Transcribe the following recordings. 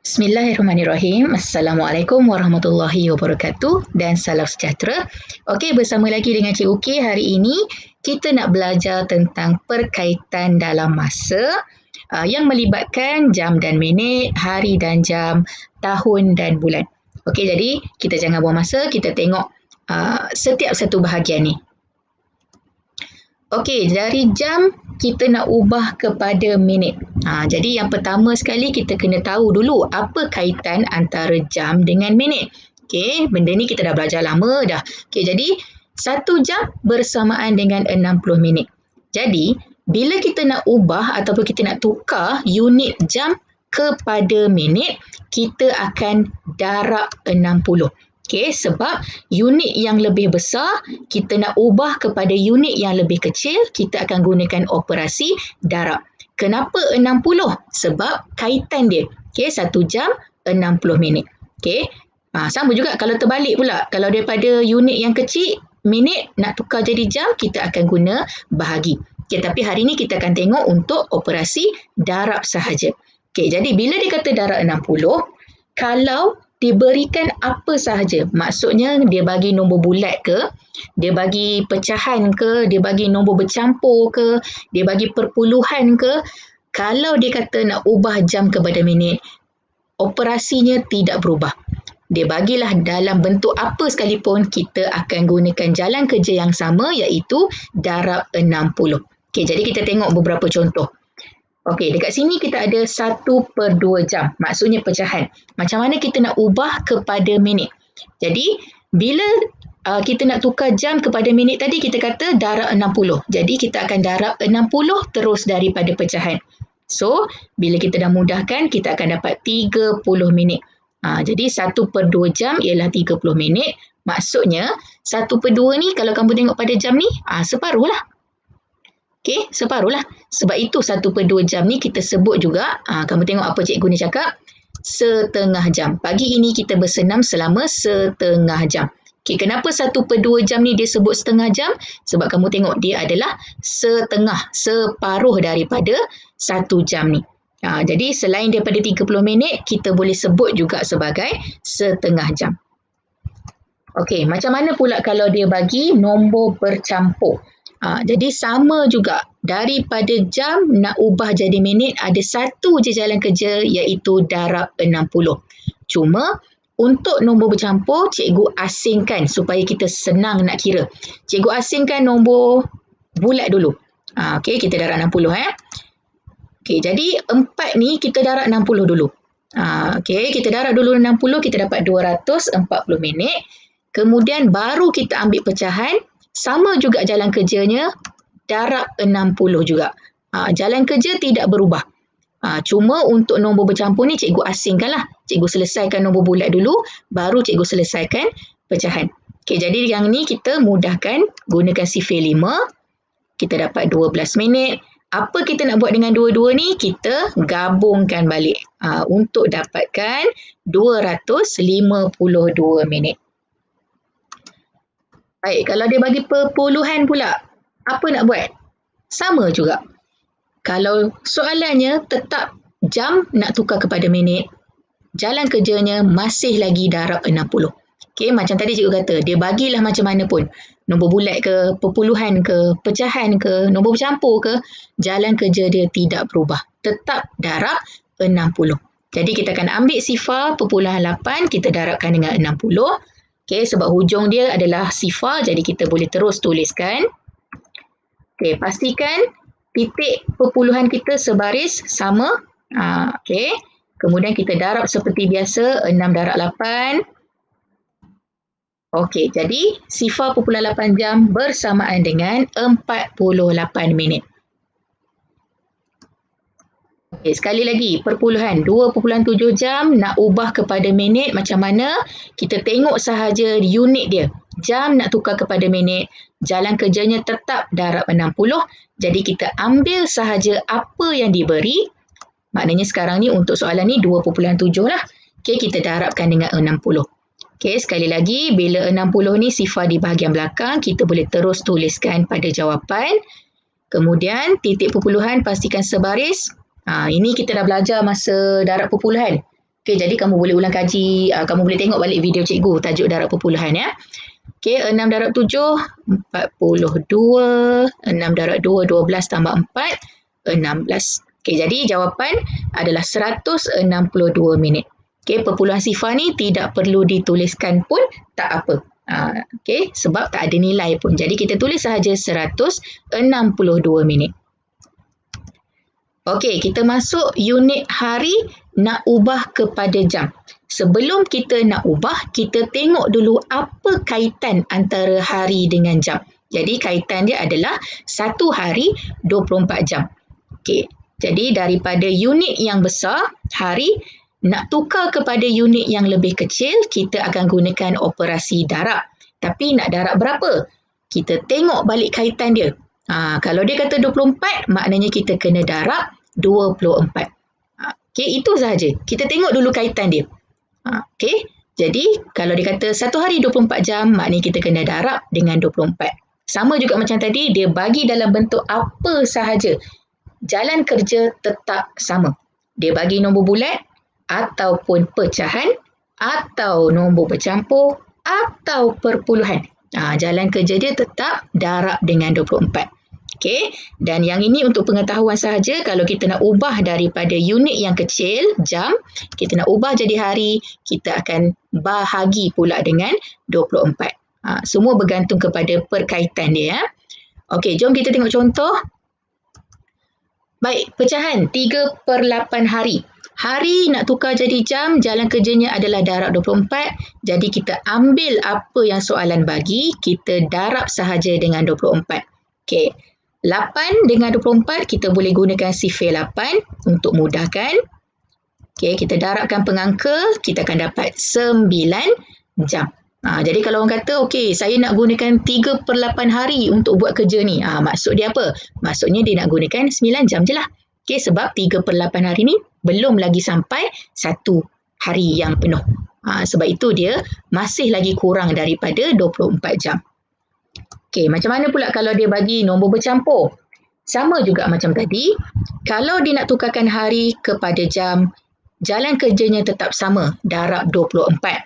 Bismillahirrahmanirrahim. Assalamualaikum warahmatullahi wabarakatuh dan salam sejahtera. Okey, bersama lagi dengan Cik Uki. Hari ini kita nak belajar tentang perkaitan dalam masa yang melibatkan jam dan minit, hari dan jam, tahun dan bulan. Okey, jadi kita jangan buang masa, kita tengok setiap satu bahagian ni. Okey, dari jam kita nak ubah kepada minit. Jadi yang pertama sekali kita kena tahu dulu apa kaitan antara jam dengan minit. Okey, benda ni kita dah belajar lama dah. Okey, jadi 1 jam bersamaan dengan 60 minit. Jadi, bila kita nak ubah ataupun kita nak tukar unit jam kepada minit, kita akan darab 60. Okey, sebab unit yang lebih besar, kita nak ubah kepada unit yang lebih kecil, kita akan gunakan operasi darab. Kenapa 60? Sebab kaitan dia. Okey, 1 jam 60 minit. Okey, sama juga kalau terbalik pula. Kalau daripada unit yang kecil, minit nak tukar jadi jam, kita akan guna bahagi. Okey, tapi hari ni kita akan tengok untuk operasi darab sahaja. Okey, jadi bila dia kata darab 60, kalau diberikan apa sahaja, maksudnya dia bagi nombor bulat ke, dia bagi pecahan ke, dia bagi nombor bercampur ke, dia bagi perpuluhan ke, kalau dia kata nak ubah jam kepada minit, operasinya tidak berubah. Dia bagilah dalam bentuk apa sekalipun, kita akan gunakan jalan kerja yang sama, iaitu darab 60. Okey, jadi kita tengok beberapa contoh. Okey, dekat sini kita ada 1/2 jam. Maksudnya pecahan. Macam mana kita nak ubah kepada minit? Jadi, bila kita nak tukar jam kepada minit tadi, kita kata darab 60. Jadi, kita akan darab 60 terus daripada pecahan. So, bila kita dah mudahkan, kita akan dapat 30 minit. Jadi, 1/2 jam ialah 30 minit. Maksudnya, 1/2 ni kalau kamu tengok pada jam ni, separuh lah. Okey, separuh lah. Sebab itu 1/2 jam ni kita sebut juga, kamu tengok apa cikgu ni cakap, setengah jam. Pagi ini kita bersenam selama setengah jam. Okey, kenapa 1/2 jam ni dia sebut setengah jam? Sebab kamu tengok dia adalah setengah, separuh daripada 1 jam ni. Jadi selain daripada 30 minit, kita boleh sebut juga sebagai setengah jam. Okey, macam mana pula kalau dia bagi nombor bercampur? Jadi sama juga, daripada jam nak ubah jadi minit, ada satu je jalan kerja, iaitu darab 60. Cuma untuk nombor bercampur, cikgu asingkan supaya kita senang nak kira. Cikgu asingkan nombor bulat dulu. Okey, kita darab 60. Okey, jadi 4 ni kita darab 60 dulu. Okey, kita darab dulu 60, kita dapat 240 minit. Kemudian baru kita ambil pecahan. Sama juga jalan kerjanya, darab 60 juga. Jalan kerja tidak berubah. Cuma untuk nombor bercampur ni cikgu asingkan lah. Cikgu selesaikan nombor bulat dulu, baru cikgu selesaikan pecahan. Okey, jadi yang ni kita mudahkan, gunakan sifir 5. Kita dapat 12 minit. Apa kita nak buat dengan dua-dua ni? Kita gabungkan balik untuk dapatkan 252 minit. Baik, kalau dia bagi perpuluhan pula, apa nak buat? Sama juga. Kalau soalannya tetap jam nak tukar kepada minit, jalan kerjanya masih lagi darab 60. Okey, macam tadi cikgu kata, dia bagilah macam mana pun. Nombor bulat ke, perpuluhan ke, pecahan ke, nombor bercampur ke, jalan kerja dia tidak berubah. Tetap darab 60. Jadi kita akan ambil sifar perpuluhan 8, kita darabkan dengan 60. Okey, sebab hujung dia adalah sifar, jadi kita boleh terus tuliskan. Okey, pastikan titik perpuluhan kita sebaris sama. Okey, kemudian kita darab seperti biasa, 6 darab 8. Okey, jadi sifar perpuluhan 8 jam bersamaan dengan 48 minit. Okay, sekali lagi, perpuluhan 2.7 jam nak ubah kepada minit macam mana? Kita tengok sahaja unit dia. Jam nak tukar kepada minit, jalan kerjanya tetap darab 60. Jadi kita ambil sahaja apa yang diberi. Maknanya sekarang ni untuk soalan ni 2.7 lah. Okay, kita darabkan dengan 60. Okay, sekali lagi, bila 60 ni sifar di bahagian belakang, kita boleh terus tuliskan pada jawapan. Kemudian titik perpuluhan pastikan sebaris. Ini kita dah belajar masa darab perpuluhan. Okey, jadi kamu boleh ulang kaji, kamu boleh tengok balik video cikgu tajuk darab perpuluhan ya. Okey, 6 darab 7, 42. 6 darab 2, 12 tambah 4, 16. Okey, jadi jawapan adalah 162 minit. Okey, perpuluhan sifar ni tidak perlu dituliskan pun tak apa. Okey, sebab tak ada nilai pun. Jadi kita tulis sahaja 162 minit. Okey, kita masuk unit hari, nak ubah kepada jam. Sebelum kita nak ubah, kita tengok dulu apa kaitan antara hari dengan jam. Jadi kaitan dia adalah 1 hari 24 jam. Okey, jadi daripada unit yang besar, hari, nak tukar kepada unit yang lebih kecil, kita akan gunakan operasi darab. Tapi nak darab berapa? Kita tengok balik kaitan dia. Kalau dia kata 24, maknanya kita kena darab 24. Okey, itu sahaja. Kita tengok dulu kaitan dia. Okey, jadi kalau dia kata 1 hari 24 jam, maknanya kita kena darab dengan 24. Sama juga macam tadi, dia bagi dalam bentuk apa sahaja. Jalan kerja tetap sama. Dia bagi nombor bulat, ataupun pecahan, atau nombor bercampur, atau perpuluhan. Jalan kerja dia tetap darab dengan 24. Okey, dan yang ini untuk pengetahuan sahaja. Kalau kita nak ubah daripada unit yang kecil, jam, kita nak ubah jadi hari, kita akan bahagi pula dengan 24. Semua bergantung kepada perkaitan dia. Okey, jom kita tengok contoh. Baik, pecahan 3/8 hari. Hari nak tukar jadi jam, jalan kerjanya adalah darab 24. Jadi kita ambil apa yang soalan bagi, kita darab sahaja dengan 24. Okey, 8 dengan 24, kita boleh gunakan sifir 8 untuk mudahkan. Okey, kita darabkan pengangka, kita akan dapat 9 jam. Jadi kalau orang kata, okey, saya nak gunakan 3/8 hari untuk buat kerja ni. Maksud dia apa? Maksudnya dia nak gunakan 9 jam je lah. Okey, sebab 3/8 hari ni belum lagi sampai 1 hari yang penuh. Sebab itu dia masih lagi kurang daripada 24 jam. Okey, macam mana pula kalau dia bagi nombor bercampur? Sama juga macam tadi. Kalau dia nak tukarkan hari kepada jam, jalan kerjanya tetap sama, darab 24.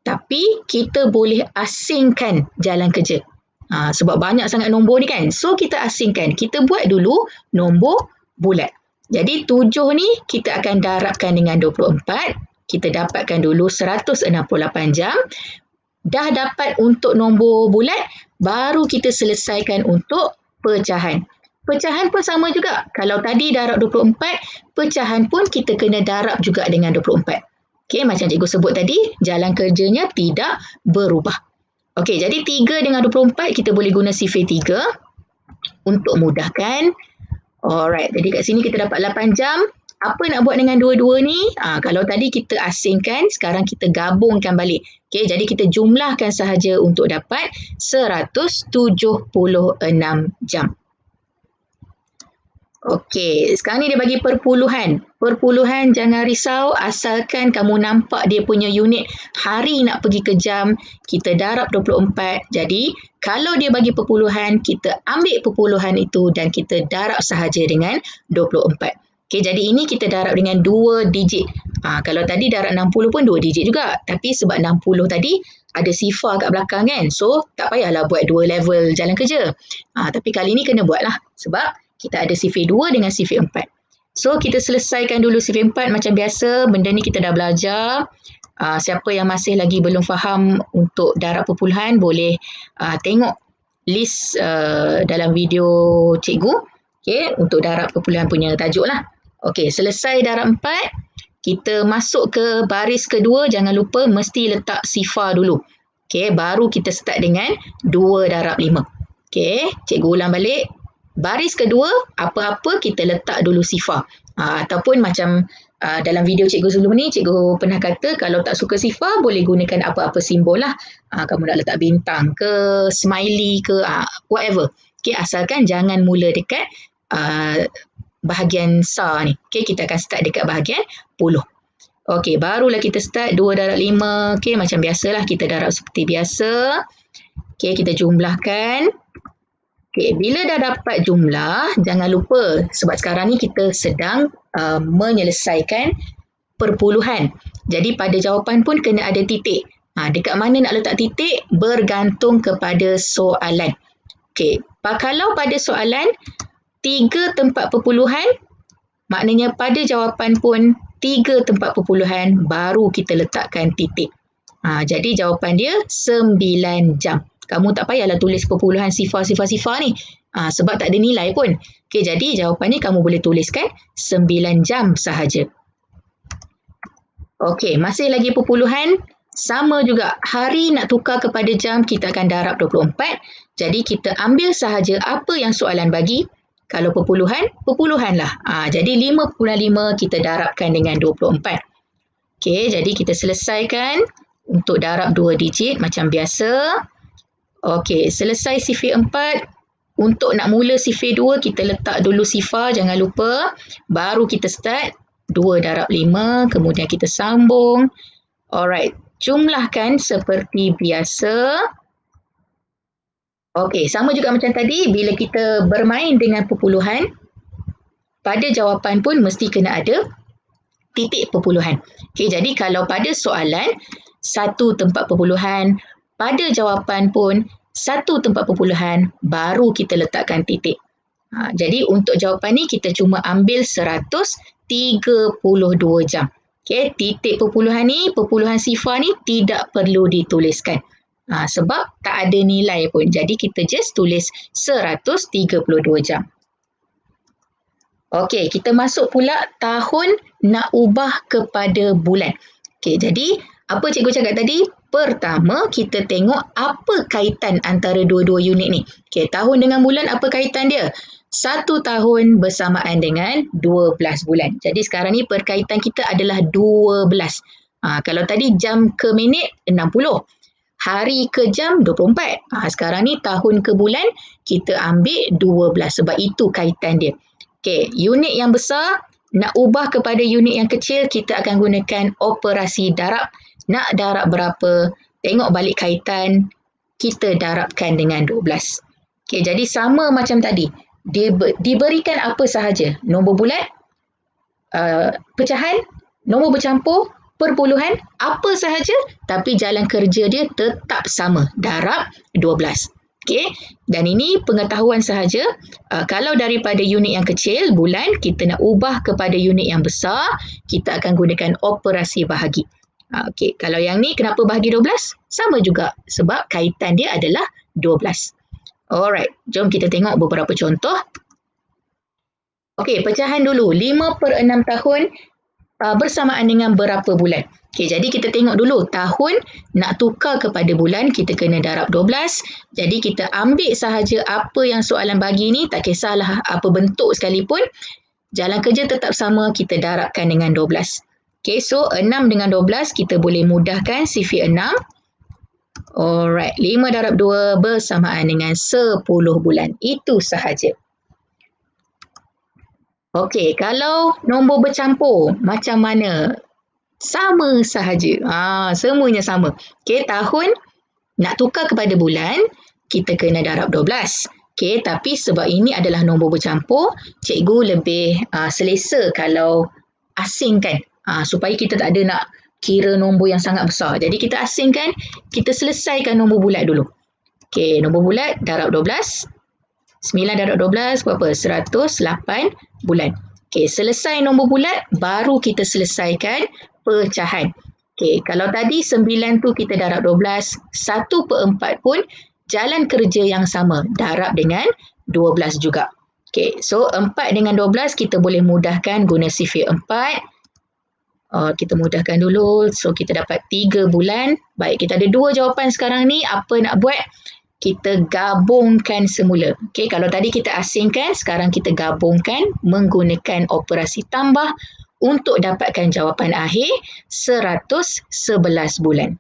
Tapi kita boleh asingkan jalan kerja. Sebab banyak sangat nombor ni kan. So kita asingkan. Kita buat dulu nombor bulat. Jadi 7 ni kita akan darabkan dengan 24. Kita dapatkan dulu 168 jam. Dah dapat untuk nombor bulat, baru kita selesaikan untuk pecahan. Pecahan pun sama juga. Kalau tadi darab 24, pecahan pun kita kena darab juga dengan 24. Okey, macam cikgu sebut tadi, jalan kerjanya tidak berubah. Okey, jadi 3 dengan 24, kita boleh guna sifir 3 untuk mudahkan. Alright, jadi kat sini kita dapat 8 jam. Apa nak buat dengan dua-dua ni? Kalau tadi kita asingkan, sekarang kita gabungkan balik. Okey, jadi kita jumlahkan sahaja untuk dapat 176 jam. Okey, sekarang ni dia bagi perpuluhan. Perpuluhan jangan risau, asalkan kamu nampak dia punya unit hari nak pergi ke jam, kita darab 24. Jadi, kalau dia bagi perpuluhan, kita ambil perpuluhan itu dan kita darab sahaja dengan 24. Okey, jadi ini kita darab dengan 2 digit. Kalau tadi darab 60 pun 2 digit juga. Tapi sebab 60 tadi ada sifar kat belakang kan. So, tak payahlah buat 2 level jalan kerja. Tapi kali ni kena buat lah. Sebab kita ada sifir 2 dengan sifir 4. So, kita selesaikan dulu sifir 4 macam biasa. Benda ni kita dah belajar. Siapa yang masih lagi belum faham untuk darab perpuluhan, boleh tengok list dalam video cikgu. Okay, untuk darab perpuluhan punya tajuk lah. Okey, selesai darab 4. Kita masuk ke baris kedua. Jangan lupa mesti letak sifar dulu. Okey, baru kita start dengan 2 darab 5. Okey, cikgu ulang balik. Baris kedua, apa-apa kita letak dulu sifar. Ataupun macam dalam video cikgu sebelum ni, cikgu pernah kata kalau tak suka sifar, boleh gunakan apa-apa simbol lah. Kamu nak letak bintang ke, smiley ke, whatever. Okay, asalkan jangan mula dekat bahagian SAR ni. Okay, kita akan start dekat bahagian puluh. Okey, barulah kita start 2 darab 5. Okey, macam biasalah kita darab seperti biasa. Okey, kita jumlahkan. Okey, bila dah dapat jumlah, jangan lupa sebab sekarang ni kita sedang menyelesaikan perpuluhan. Jadi pada jawapan pun kena ada titik. Dekat mana nak letak titik bergantung kepada soalan. Okey, kalau pada soalan 3 tempat perpuluhan, maknanya pada jawapan pun 3 tempat perpuluhan baru kita letakkan titik. Jadi jawapan dia 9 jam. Kamu tak payahlah tulis perpuluhan sifar ni. Sebab tak ada nilai pun. Okey, jadi jawapan ni kamu boleh tuliskan 9 jam sahaja. Okey, masih lagi perpuluhan. Sama juga, hari nak tukar kepada jam, kita akan darab 24. Jadi kita ambil sahaja apa yang soalan bagi. Kalau perpuluhan, perpuluhanlah. Jadi 5.5 kita darabkan dengan 24. Okey, jadi kita selesaikan untuk darab 2 digit macam biasa. Okey, selesai sifir 4. Untuk nak mula sifir 2, kita letak dulu sifar, jangan lupa. Baru kita start. 2 darab 5, kemudian kita sambung. Alright, jumlahkan seperti biasa. Okey, sama juga macam tadi, bila kita bermain dengan perpuluhan, pada jawapan pun mesti kena ada titik perpuluhan. Okey, jadi kalau pada soalan, 1 tempat perpuluhan, pada jawapan pun 1 tempat perpuluhan, baru kita letakkan titik. Jadi untuk jawapan ni, kita cuma ambil 132 jam. Okay, titik perpuluhan ni, perpuluhan sifar ni tidak perlu dituliskan. Sebab tak ada nilai pun. Jadi kita just tulis 132 jam. Okey, kita masuk pula tahun nak ubah kepada bulan. Okey, jadi apa cikgu cakap tadi? Pertama, kita tengok apa kaitan antara dua-dua unit ni. Okey, tahun dengan bulan apa kaitan dia? 1 tahun bersamaan dengan 12 bulan. Jadi sekarang ni perkaitan kita adalah 12. Kalau tadi jam ke minit 60. Hari ke jam 24. Sekarang ni tahun ke bulan kita ambil 12 sebab itu kaitan dia. Okey, unit yang besar nak ubah kepada unit yang kecil, kita akan gunakan operasi darab. Nak darab berapa? Tengok balik kaitan, kita darabkan dengan 12. Okey, jadi sama macam tadi. Diberikan apa sahaja? Nombor bulat, pecahan, nombor bercampur, perpuluhan, apa sahaja, tapi jalan kerja dia tetap sama, darab 12. Okey, dan ini pengetahuan sahaja. Kalau daripada unit yang kecil, bulan, kita nak ubah kepada unit yang besar, kita akan gunakan operasi bahagi. Okey, kalau yang ni kenapa bahagi 12? Sama juga sebab kaitan dia adalah 12. Alright, jom kita tengok beberapa contoh. Okey, pecahan dulu. 5/6 tahun bersamaan dengan berapa bulan? Okey, jadi kita tengok dulu. Tahun nak tukar kepada bulan, kita kena darab 12. Jadi kita ambil sahaja apa yang soalan bagi ni, tak kisahlah apa bentuk sekalipun. Jalan kerja tetap sama, kita darabkan dengan 12. Okey, so 6 dengan 12 kita boleh mudahkan sifir 6. Alright, 5 darab 2 bersamaan dengan 10 bulan. Itu sahaja. Okey, kalau nombor bercampur, macam mana? Sama sahaja. Semuanya sama. Okey, tahun nak tukar kepada bulan, kita kena darab 12. Okey, tapi sebab ini adalah nombor bercampur, cikgu lebih selesa kalau asingkan. Supaya kita tak ada nak kira nombor yang sangat besar. Jadi kita asingkan, kita selesaikan nombor bulat dulu. Okey, nombor bulat darab 12. 9 darab 12 berapa? 108 bulan. Okey, selesai nombor bulat, baru kita selesaikan pecahan. Okey, kalau tadi 9 tu kita darab 12, 1/4 pun jalan kerja yang sama, darab dengan 12 juga. Okey, so 4 dengan 12 kita boleh mudahkan guna sifir 4. Kita mudahkan dulu. So, kita dapat 3 bulan. Baik, kita ada 2 jawapan sekarang ni. Apa nak buat? Kita gabungkan semula. Okey, kalau tadi kita asingkan, sekarang kita gabungkan menggunakan operasi tambah untuk dapatkan jawapan akhir 111 bulan.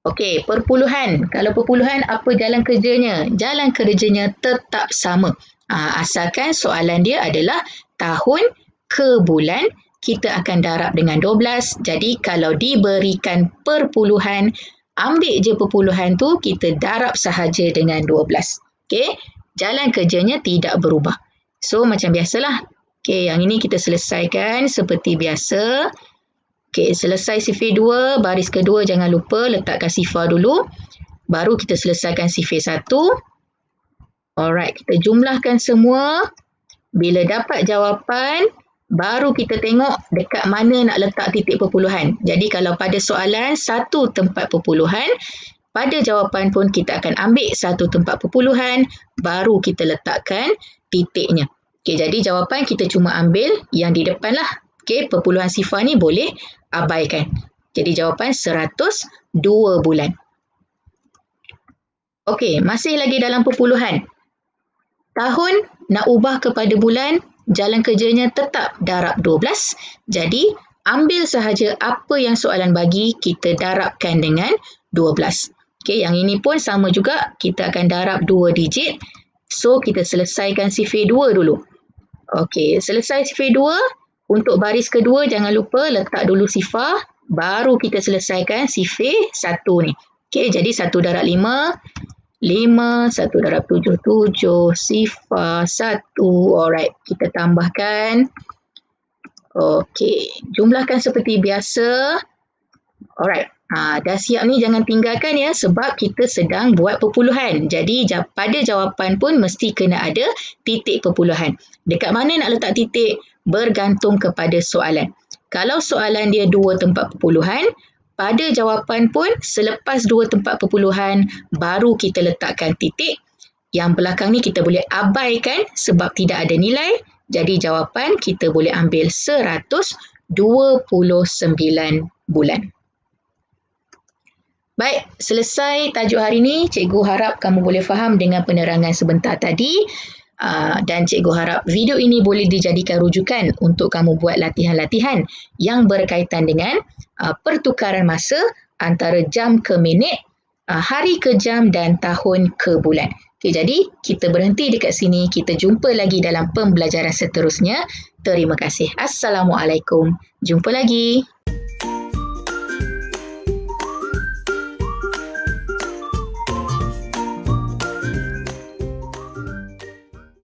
Okey, perpuluhan. Kalau perpuluhan, apa jalan kerjanya? Jalan kerjanya tetap sama. Asalkan soalan dia adalah tahun ke bulan, kita akan darab dengan 12. Jadi kalau diberikan perpuluhan, ambil je perpuluhan tu, kita darab sahaja dengan 12. Okey, jalan kerjanya tidak berubah. So macam biasalah, Okey, yang ini kita selesaikan seperti biasa. Okey, selesai sifir 2, baris kedua jangan lupa letakkan sifar dulu. Baru kita selesaikan sifir 1. Alright, kita jumlahkan semua. Bila dapat jawapan, baru kita tengok dekat mana nak letak titik perpuluhan. Jadi kalau pada soalan satu tempat perpuluhan, pada jawapan pun kita akan ambil satu tempat perpuluhan, baru kita letakkan titiknya. Okey, jadi jawapan kita cuma ambil yang di depan lah. Okey, perpuluhan sifar ni boleh abaikan. Jadi jawapan 102 bulan. Okey, masih lagi dalam perpuluhan. Tahun nak ubah kepada bulan, jalan kerjanya tetap darab 12. Jadi, ambil sahaja apa yang soalan bagi, kita darabkan dengan 12. Okey, yang ini pun sama juga, kita akan darab 2 digit. So, kita selesaikan sifir 2 dulu. Okey, selesai sifir 2. Untuk baris kedua, jangan lupa letak dulu sifar. Baru kita selesaikan sifir 1 ni. Okey, jadi 1 darab 5. 5, 1 darab 7, 7, sifar 1. Alright, kita tambahkan. Okey, jumlahkan seperti biasa. Alright, dah siap ni, jangan tinggalkan ya sebab kita sedang buat perpuluhan. Jadi pada jawapan pun mesti kena ada titik perpuluhan. Dekat mana nak letak titik? Bergantung kepada soalan. Kalau soalan dia 2 tempat perpuluhan, pada jawapan pun selepas 2 tempat perpuluhan baru kita letakkan titik. Yang belakang ni kita boleh abaikan sebab tidak ada nilai. Jadi jawapan kita boleh ambil 129 bulan. Baik, selesai tajuk hari ini. Cikgu harap kamu boleh faham dengan penerangan sebentar tadi. Dan cikgu harap video ini boleh dijadikan rujukan untuk kamu buat latihan-latihan yang berkaitan dengan pertukaran masa antara jam ke minit, hari ke jam dan tahun ke bulan. Okay, jadi kita berhenti dekat sini. Kita jumpa lagi dalam pembelajaran seterusnya. Terima kasih. Assalamualaikum. Jumpa lagi.